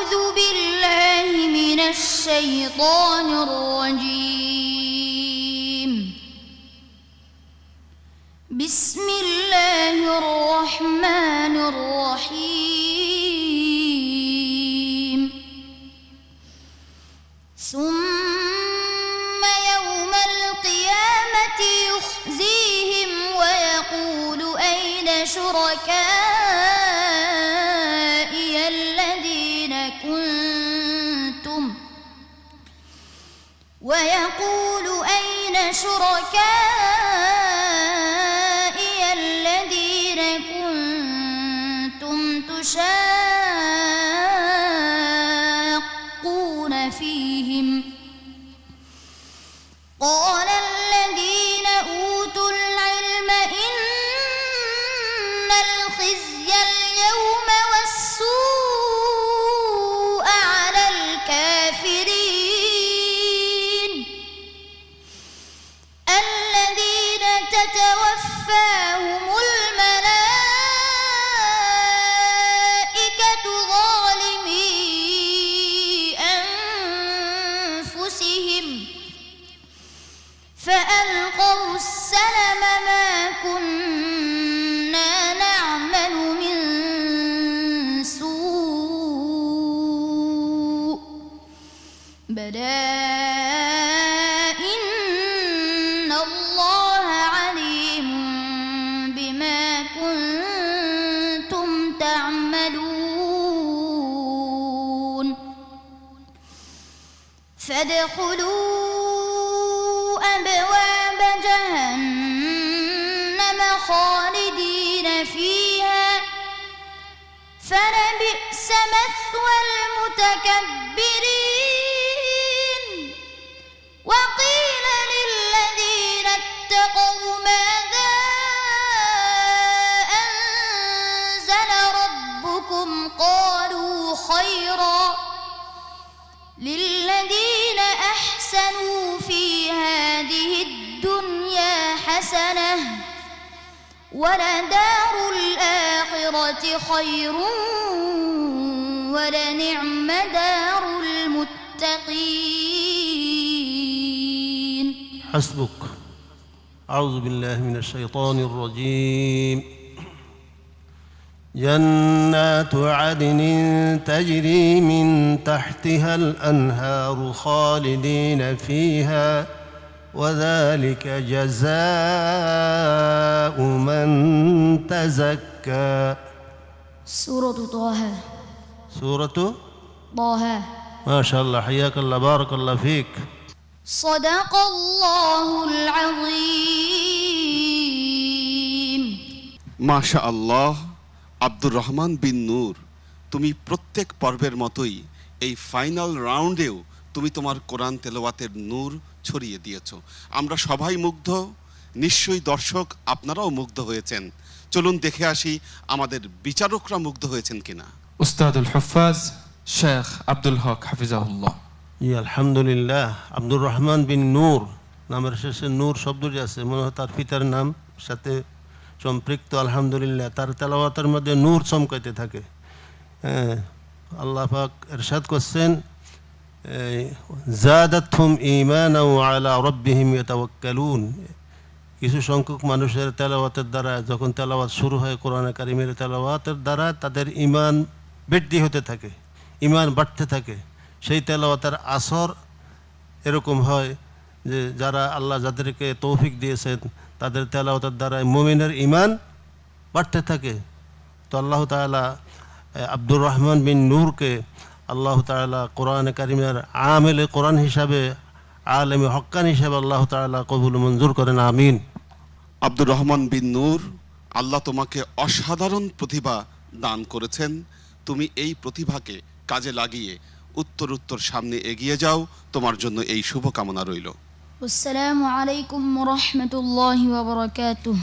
أعوذ بالله من الشيطان الرجيم بسم الله الرحمن الرحيم ثم يوم القيامة يخزيهم ويقول أين شركائي الذين كنتم تشاقون فيهم قال الذين أوتوا العلم إن الخزي اليوم والسوء على الكافرين الذين تتوفاهم الملائكة ظالمي أنفسهم فألقوا السلم ما كنا نعمل من سوء بلى إن الله عليم بما كنتم تعملون فادخلوا أبواب جهنم خالدين فيها فلبئس مثوى المتكبرين وقيل للذين اتقوا ماذا أنزل ربكم قالوا خيرا للذين أحسنوا في هذه الدنيا حسنة ولدار الآخرة خير ولنعم دار المتقين. حسبك. أعوذ بالله من الشيطان الرجيم. جنات عدن تجري من تحتها الأنهار خالدين فيها وذلك جزاء من تزكى. سورة طه. سورة طه. ما شاء الله، حياك الله، بارك الله فيك. صدق الله العظيم. ما شاء الله। আব্দুর রহমান বিন নূর, তুমি প্রত্যেক পর্বের মতোই এই ফাইনাল রাউন্ডেও তুমি তোমার কোরআন তেলাওয়াতের নূর ছড়িয়ে দিয়েছো। আমরা সবাই মুগ্ধ, নিশ্চয়ই দর্শক আপনারাও মুগ্ধ হয়েছেন। চলুন দেখে আসি আমাদের বিচারকরা মুগ্ধ হয়েছেন কিনা। উস্তাদুল হুফাজ শেখ আব্দুল হক হাফিজাহুল্লাহ। জি আলহামদুলিল্লাহ। আব্দুর রহমান বিন নূর নামের শেষে নূর শব্দটি আছে, মনে হয় তার পিতার নাম সাথে সম্পৃক্ত। আলহামদুলিল্লাহ, তার তেলাওয়াতের মধ্যে নূর চমকাইতে থাকে। আল্লাহ পাক ইরশাদ করছেন, যাদাতহুম ঈমানান ওয়া আলা রাব্বিহিম ইয়াতাওয়াক্কালুন। কিছু সংখ্যক মানুষের তেলাওয়াতের দ্বারা, যখন তেলাওয়াত শুরু হয় কোরআনে কারিমের তেলাওয়াতের দ্বারা, তাদের ঈমান বৃদ্ধি হতে থাকে, ঈমান বাড়তে থাকে। সেই তেলাওয়াতের আসর এরকম হয় যে যারা আল্লাহ যাদেরকে তৌফিক দিয়েছেন তাদের তেলাওয়াতের দ্বারা মুমিনের ঈমান বাড়তে থাকে। তো আল্লাহ তাআলা আব্দুর রহমান বিন নূরকে আল্লাহ তাআলা কোরআনে কারিমের আমেলে কোরআন হিসাবে, আলেমে হক্কান হিসাবে আল্লাহ তাআলা কবুল মঞ্জুর করেন, আমিন। আব্দুর রহমান বিন নূর, আল্লাহ তোমাকে অসাধারণ প্রতিভা দান করেছেন। তুমি এই প্রতিভাকে কাজে লাগিয়ে উত্তর সামনে এগিয়ে যাও। তোমার জন্য এই শুভকামনা রইল। আসসালামু আলাইকুম ওয়া রাহমাতুল্লাহি ওয়া বারাকাতুহু।